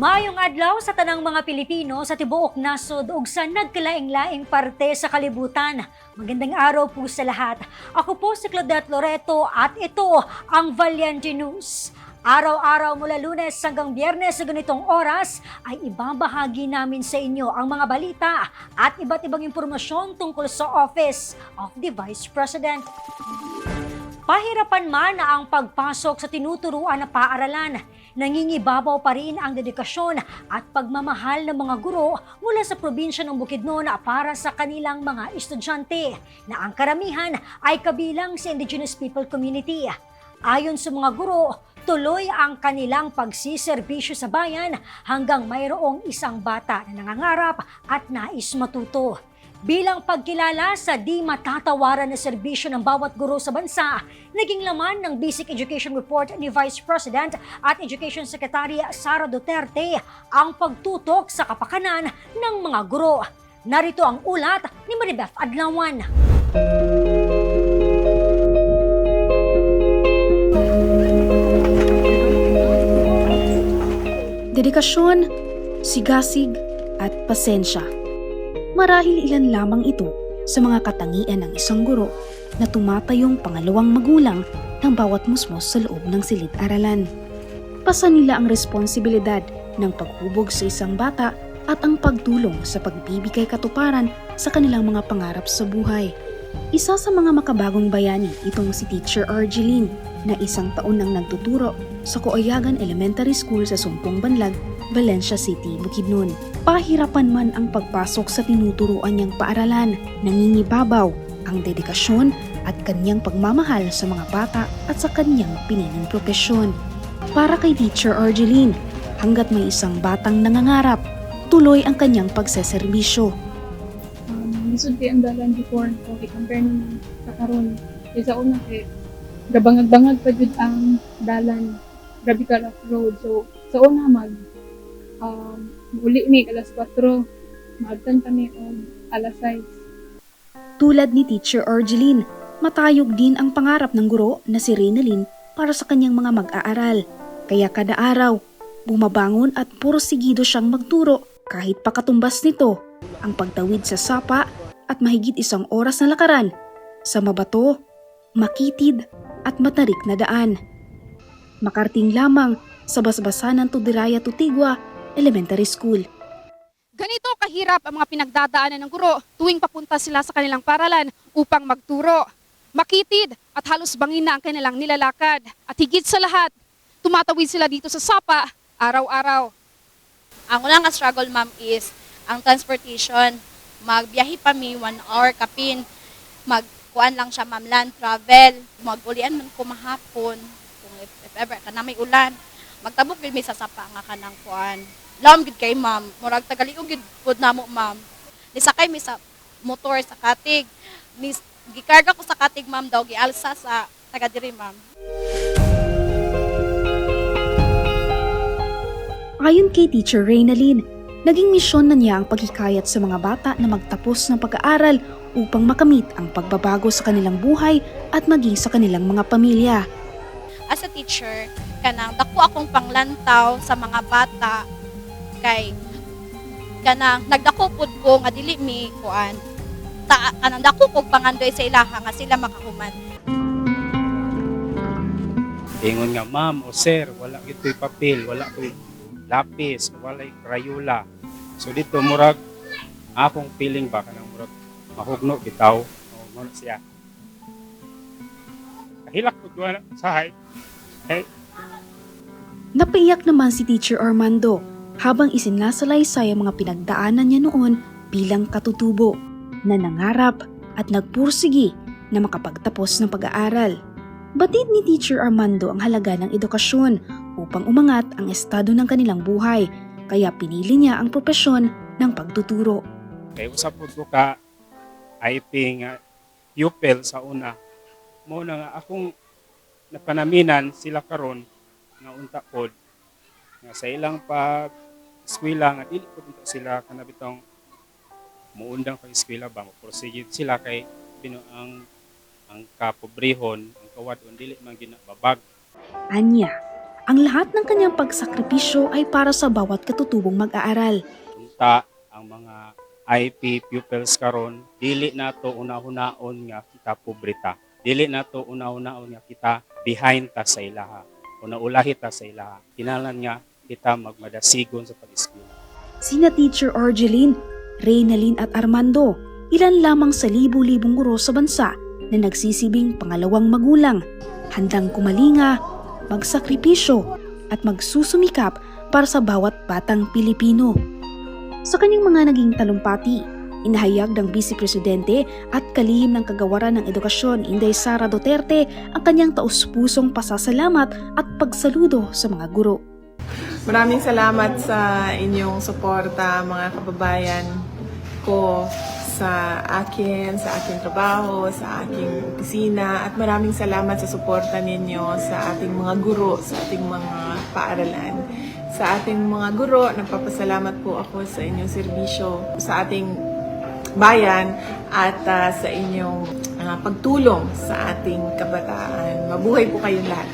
Maayong adlaw sa tanang mga Pilipino sa tibuok nasod ug sa nagkalaing-laing parte sa kalibutan. Magandang araw po sa lahat. Ako po si Claudette Loreto at ito ang Valiente News. Araw-araw mula Lunes hanggang Biyernes sa ganitong oras ay ibabahagi namin sa inyo ang mga balita at iba't ibang impormasyon tungkol sa Office of the Vice President. Pahirapan man ang pagpasok sa tinuturuan na paaralan, nangingibabaw pa rin ang dedikasyon at pagmamahal ng mga guro mula sa probinsya ng Bukidnon para sa kanilang mga estudyante na ang karamihan ay kabilang sa indigenous people community. Ayon sa mga guro, tuloy ang kanilang pagsiserbisyo sa bayan hanggang mayroong isang bata na nangangarap at nais matuto. Bilang pagkilala sa di matatawaran na serbisyo ng bawat guro sa bansa, naging laman ng Basic Education Report ni Vice President at Education Secretary Sara Duterte ang pagtutok sa kapakanan ng mga guro. Narito ang ulat ni Maribeth Adlawan. Dedikasyon, sigasig at pasensya. Marahil ilan lamang ito sa mga katangian ng isang guro na tumatayong pangalawang magulang ng bawat musmos sa loob ng silid-aralan. Pasa nila ang responsibilidad ng paghubog sa isang bata at ang pagtulong sa pagbibigay katuparan sa kanilang mga pangarap sa buhay. Isa sa mga makabagong bayani itong si Teacher Argeline na isang taon nang nagtuturo sa Coayagan Elementary School sa Sumpong Banlag, Valencia City, Bukidnon. Pahirapan man ang pagpasok sa tinuturuan niyang paaralan, nangingibabaw ang dedikasyon at kanyang pagmamahal sa mga bata at sa kanyang piniling propesyon. Para kay Teacher Argeline, hanggat may isang batang nangangarap, tuloy ang kanyang pagseserbisyo. Lisod kay ang dalan before, so i-compare naman sa karon. Kaya sa una kay gabangag-bangag pa jud ang dalan, grabe ka rough road. So sa una uli mi alas 4, maabtan kami alas 6. Tulad ni Teacher Argeline, matayog din ang pangarap ng guro na si Reynalyn para sa kanyang mga mag-aaral. Kaya kada araw, bumabangon at pursigido siyang magturo kahit pakatumbas nito ang pagtawid sa sapa at mahigit 1 oras na lakaran sa mabato, makitid at matarik na daan. Makarting lamang sa basbasan ng Tudiraya Tutigwa Elementary School. Ganito kahirap ang mga pinagdadaanan ng guro tuwing papunta sila sa kanilang paralan upang magturo. Makitid at halos bangin na ang kanilang nilalakad. At higit sa lahat, tumatawid sila dito sa sapa araw-araw. Ang unang struggle, ma'am, is ang transportation. Magbiyahe pa mi 1 hour kapin. Magkuan lang siya, ma'am, land travel. Magulian man ko mahapon. Kung if ever ka na may ulan. Magtabok gid mi sa sapa nga kanang kuan. Lam gid kay ma'am. Murag tagaliog gid pud namo, ma'am. Nisakay mi sa motor sa Katig. Gikarga ko sa Katig, ma'am, daw gialsa sa taga diri, ma'am. Ayon kay Teacher Reynalyn, naging misyon na niya ang paghikayat sa mga bata na magtapos ng pag-aaral upang makamit ang pagbabago sa kanilang buhay at maging sa kanilang mga pamilya. As a teacher, kanang dako akong panglantaw sa mga bata kay kanang nagdako pud ko nga dili mi kuan kanang dako kog pangandoy sa ilaha nga sila makahuman. Ingon nga, ma'am o sir, wala gito'y papel, wala ko'y lapis, walay Crayola. So dito murag akong feeling ba kanang murag mahugno bitaw o mo siya. Kahilak ko duwa sa hay. Napaiyak naman si Teacher Armando habang isinasalaysay ang mga pinagdaanan niya noon bilang katutubo na nangarap at nagpursigi na makapagtapos ng pag-aaral. Batid ni Teacher Armando ang halaga ng edukasyon upang umangat ang estado ng kanilang buhay, kaya pinili niya ang propesyon ng pagtuturo. Kay usap pud ko ka IP nga pupil sa una. Mo na nga akong napanaminan sila karon nga unta pod nga sa ilang pag eskwela nga dili pud unta sila kanabitong muundang pag eskwela ba mo proceed sila kay bino ang kapobrehon ang kawadon dili man ginababag. Anya, ang lahat ng kanyang pagsakripisyo ay para sa bawat katutubong mag-aaral. Unta ang mga IP pupils karon, dili nato una-hunaon nga kita pobreta. Dili nato una-hunaon nga kita behind ta sa ilaha. Una-ulahi ta sa ilaha. Kinahanglan nga kita magmadasigon sa pag-eskwela. Sina Teacher Argeline, Reynalyn at Armando, ilan lamang sa libu-libong guro sa bansa na nagsisibing pangalawang magulang, handang kumalinga, magsakripisyo at magsusumikap para sa bawat batang Pilipino. Sa kanyang mga naging talumpati, inahayag ng Vice Presidente at kalihim ng Kagawaran ng Edukasyon Inday Sara Duterte ang kanyang taus-pusong pasasalamat at pagsaludo sa mga guro. Maraming salamat sa inyong suporta, mga kababayan ko, sa akin, sa aking trabaho, sa aking opisina, at maraming salamat sa suporta ninyo sa ating mga guro, sa ating mga paaralan. Sa ating mga guro, nagpapasalamat po ako sa inyong serbisyo sa ating bayan at sa inyong pagtulong sa ating kabataan. Mabuhay po kayong lahat.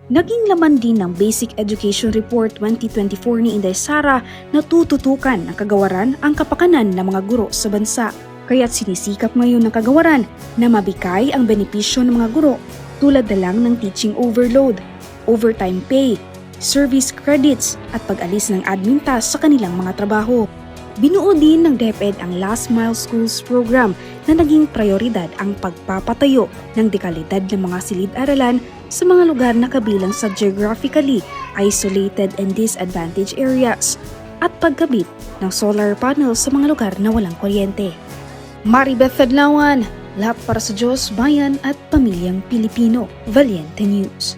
Naging laman din ng Basic Education Report 2024 ni Inday Sara na tututukan ng kagawaran ang kapakanan ng mga guro sa bansa. Kaya't sinisikap ngayon ng kagawaran na mabigay ang benepisyo ng mga guro tulad na lang ng teaching overload, overtime pay, service credits at pag-alis ng admin tasks sa kanilang mga trabaho. Binuo din ng DepEd ang Last Mile Schools program na naging prioridad ang pagpapatayo ng dekalidad ng mga silid-aralan sa mga lugar na kabilang sa geographically isolated and disadvantaged areas at pagkabit ng solar panels sa mga lugar na walang kuryente. Maribeth Adlawan, lahat para sa Diyos, Bayan at Pamilyang Pilipino. Valiente News.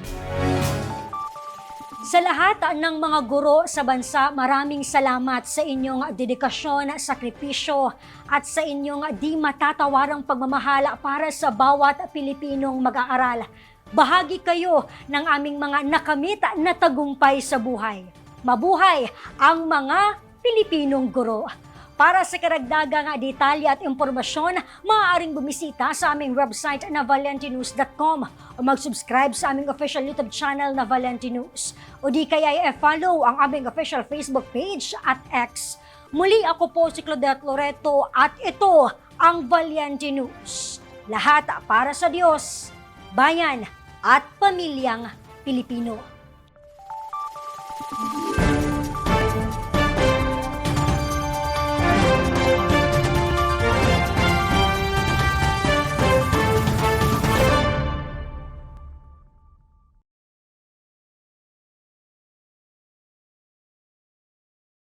Sa lahat ng mga guro sa bansa, maraming salamat sa inyong dedikasyon, sakripisyo at sa inyong di matatawarang pagmamahal para sa bawat Pilipinong mag-aaral. Bahagi kayo ng aming mga nakamit na tagumpay sa buhay. Mabuhay ang mga Pilipinong guro. Para sa karagdagang detalye at impormasyon, maaaring bumisita sa aming website na valentinews.com o mag-subscribe sa aming official YouTube channel na Valenti News. O di kaya i-follow ang aming official Facebook page at X. Muli ako po si Claudette Loreto at ito ang Valenti News. Lahat para sa Diyos, Bayan at Pamilyang Pilipino.